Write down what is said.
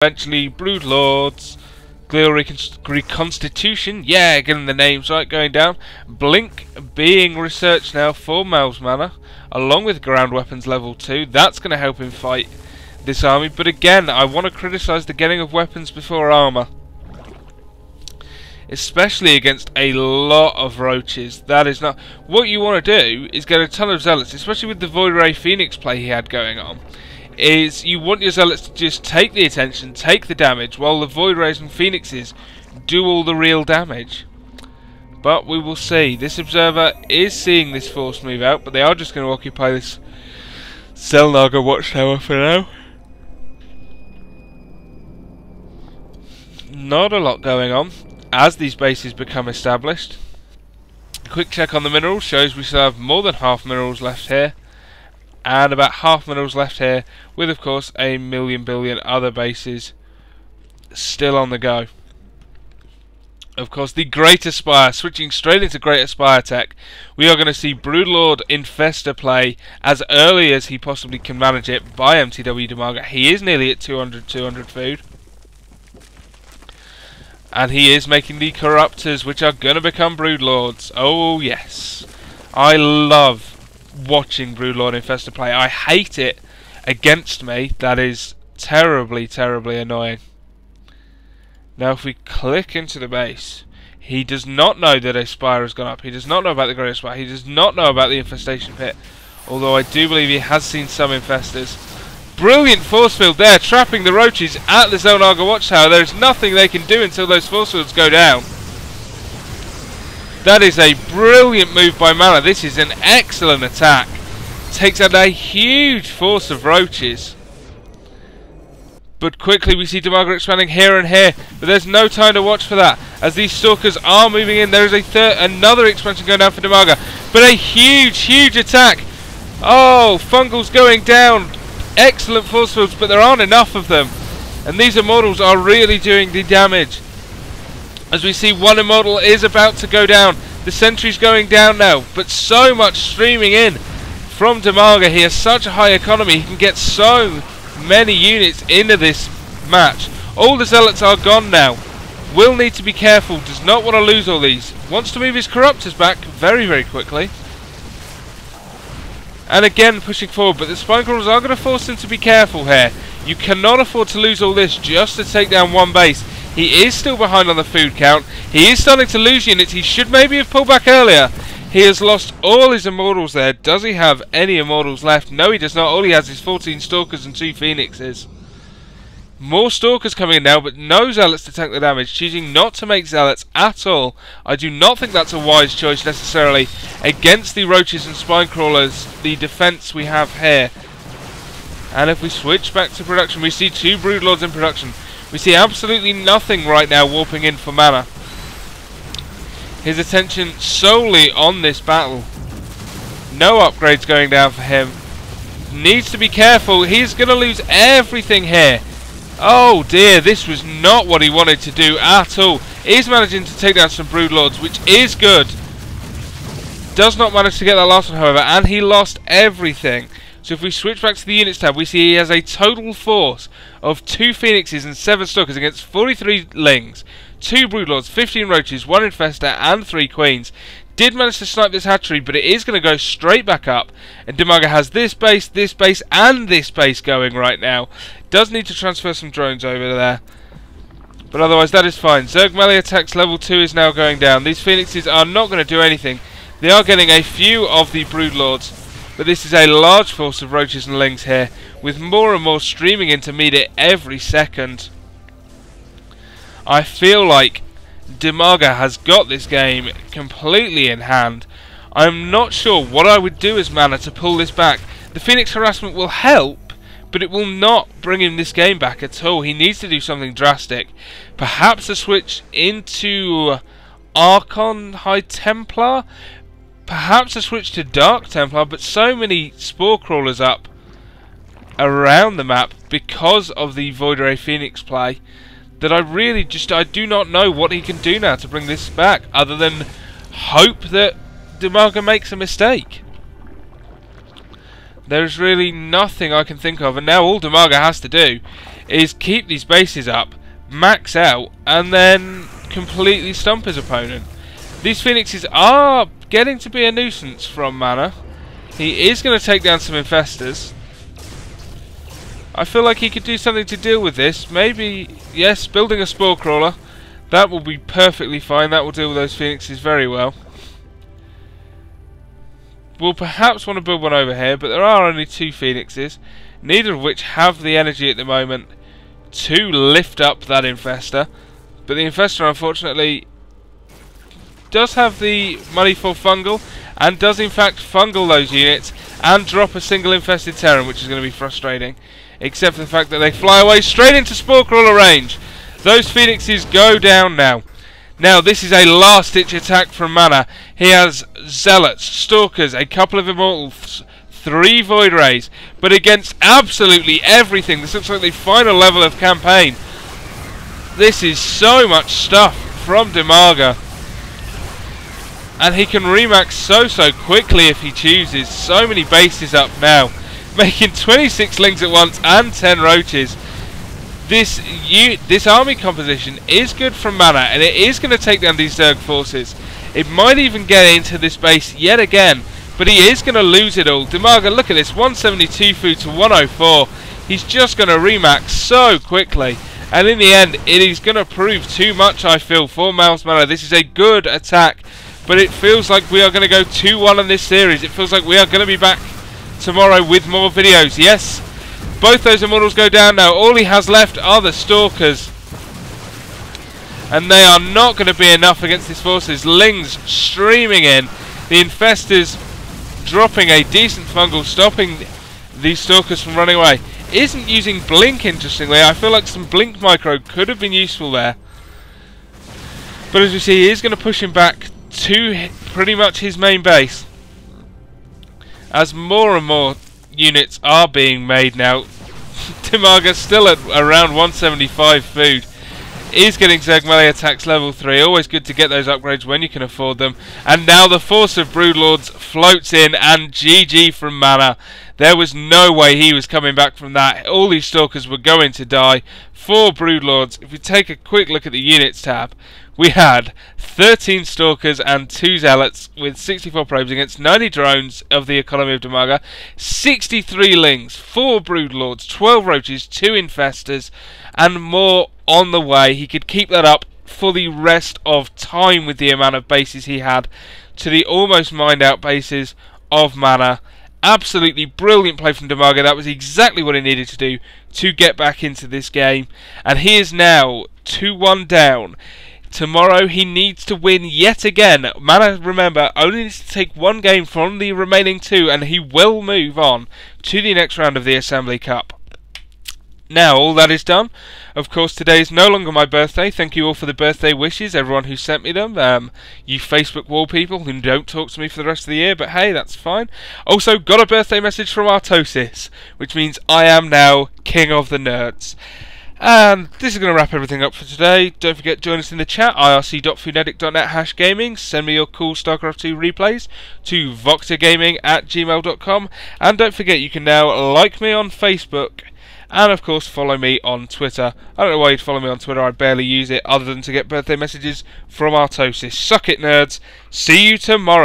Eventually, Brood Lords, Glial Reconstitution, yeah, getting the names right, going down. Blink being researched now for mouz.MaNa, along with ground weapons level 2. That's going to help him fight this army. But again, I want to criticise the getting of weapons before armour, especially against a lot of roaches. That is not what you want to do. Is get a ton of zealots, especially with the Void Ray Phoenix play he had going on. Is you want your zealots to just take the attention, take the damage, while the Void Rays and Phoenixes do all the real damage. But we will see. This observer is seeing this force move out, but they are just going to occupy this Xel'Naga watchtower for now. Not a lot going on as these bases become established. A quick check on the minerals shows we still have more than half minerals left here, and about half minerals left here, with of course a million billion other bases still on the go. Of course, the Greater Spire, switching straight into Greater Spire tech, we are going to see Broodlord Infestor play as early as he possibly can manage it by mTwDIMAGA. He is nearly at 200 food. And he is making the Corruptors, which are going to become Broodlords. Oh yes, I love watching Broodlord Infestor play. I hate it against me. That is terribly, terribly annoying. Now if we click into the base, he does not know that a spire has gone up. He does not know about the Greater Spire. He does not know about the infestation pit, although I do believe he has seen some infestors. Brilliant force field there, trapping the roaches at the Xel'Naga watchtower. There is nothing they can do until those force fields go down. That is a brilliant move by Mana. This is an excellent attack. Takes out a huge force of roaches. But quickly we see DIMAGA expanding here and here. But there's no time to watch for that, as these stalkers are moving in. There is another expansion going down for DIMAGA. But a huge, huge attack. Oh, Fungal's going down. Excellent force fields, but there aren't enough of them. And these immortals are really doing the damage. As we see, one immortal is about to go down. The sentry's going down now, but so much streaming in from DIMAGA. He has such a high economy, he can get so many units into this match. All the zealots are gone now. Will need to be careful, does not want to lose all these. Wants to move his Corruptors back very, very quickly. And again pushing forward, but the Spine Crawlers are going to force him to be careful here. You cannot afford to lose all this just to take down one base. He is still behind on the food count. He is starting to lose units. He should maybe have pulled back earlier. He has lost all his immortals there. Does he have any immortals left? No, he does not. All he has is 14 Stalkers and 2 Phoenixes. More Stalkers coming in now, but no Zealots to tank the damage. Choosing not to make Zealots at all. I do not think that's a wise choice necessarily against the Roaches and Spine Crawlers, the defense we have here. And if we switch back to production, we see 2 Broodlords in production. We see absolutely nothing right now warping in for Mana. His attention solely on this battle. No upgrades going down for him. Needs to be careful. He's going to lose everything here. Oh dear, this was not what he wanted to do at all. He's managing to take down some Broodlords, which is good. Does not manage to get that last one, however, and he lost everything. So if we switch back to the units tab, we see he has a total force of 2 Phoenixes and 7 Stalkers against 43 Lings, 2 Broodlords, 15 Roaches, 1 Infestor and 3 Queens. Did manage to snipe this hatchery, but it is going to go straight back up. And DIMAGA has this base, and this base going right now. Does need to transfer some drones over there, but otherwise that is fine. Zerg melee attacks level 2 is now going down. These Phoenixes are not going to do anything. They are getting a few of the Broodlords, but this is a large force of Roaches and Lings here, with more and more streaming in to meet it every second. I feel like DIMAGA has got this game completely in hand. I'm not sure what I would do as Mana to pull this back. The Phoenix harassment will help, but it will not bring him this game back at all. He needs to do something drastic. Perhaps a switch into Archon High Templar? Perhaps a switch to Dark Templar, but so many Spore Crawlers up around the map because of the Void Ray Phoenix play that I do not know what he can do now to bring this back, other than hope that DIMAGA makes a mistake. There's really nothing I can think of, and now all DIMAGA has to do is keep these bases up, max out, and then completely stump his opponent. These Phoenixes are getting to be a nuisance from Mana. He is going to take down some infestors. I feel like he could do something to deal with this. Maybe, yes, building a Spore Crawler. That will be perfectly fine. That will deal with those Phoenixes very well. We'll perhaps want to build one over here, but there are only 2 Phoenixes, neither of which have the energy at the moment to lift up that infestor. But the infestor, unfortunately, does have the money for fungal, and does in fact fungal those units and drop a single infested Terran, which is going to be frustrating, except for the fact that they fly away straight into Spore Crawler range. Those Phoenixes go down now. Now this is a last ditch attack from Mana. He has Zealots, Stalkers, a couple of Immortals, 3 Void Rays, but against absolutely everything. This looks like the final level of campaign. This is so much stuff from Dimaga. And he can remax so quickly if he chooses. So many bases up now, making 26 Lings at once and 10 Roaches. This army composition is good from Mana, and it is going to take down these Zerg forces. It might even get into this base yet again, but he is going to lose it all. Dimaga, look at this, 172 food to 104. He's just going to remax so quickly. And in the end, it is going to prove too much, I feel, for mouz.MaNa. This is a good attack, but it feels like we are going to go 2-1 in this series. It feels like we are going to be back tomorrow with more videos. Yes, both those Immortals go down now. All he has left are the Stalkers. And they are not going to be enough against his forces. Lings streaming in. The Infestors dropping a decent fungal, stopping these Stalkers from running away. Isn't using Blink, interestingly. I feel like some Blink Micro could have been useful there. But as we see, he is going to push him back to pretty much his main base, as more and more units are being made now. Dimaga still at around 175 food. Is getting Zerg melee attacks level 3. Always good to get those upgrades when you can afford them. And now the force of Broodlords floats in, and GG from Mana. There was no way he was coming back from that. All these Stalkers were going to die. 4 Broodlords. If we take a quick look at the units tab, we had 13 Stalkers and 2 Zealots with 64 probes against 90 drones of the economy of Dimaga, 63 Lings, 4 Broodlords, 12 Roaches, 2 Infestors, and more on the way. He could keep that up for the rest of time with the amount of bases he had to the almost mined out bases of Mana. Absolutely brilliant play from Dimaga. That was exactly what he needed to do to get back into this game. And he is now 2-1 down. Tomorrow he needs to win yet again. Mana, remember, only needs to take 1 game from the remaining 2, and he will move on to the next round of the Assembly Cup. Now, all that is done. Of course, today is no longer my birthday. Thank you all for the birthday wishes, everyone who sent me them. You Facebook wall people who don't talk to me for the rest of the year, but hey, that's fine. Also, got a birthday message from Artosis, which means I am now King of the Nerds. And this is going to wrap everything up for today. Don't forget, join us in the chat, irc.foodedic.net/gaming. Send me your cool StarCraft 2 replays to VocTerGaming@gmail.com. And don't forget, you can now like me on Facebook. And of course, follow me on Twitter. I don't know why you'd follow me on Twitter, I barely use it, other than to get birthday messages from Artosis. Suck it, nerds. See you tomorrow.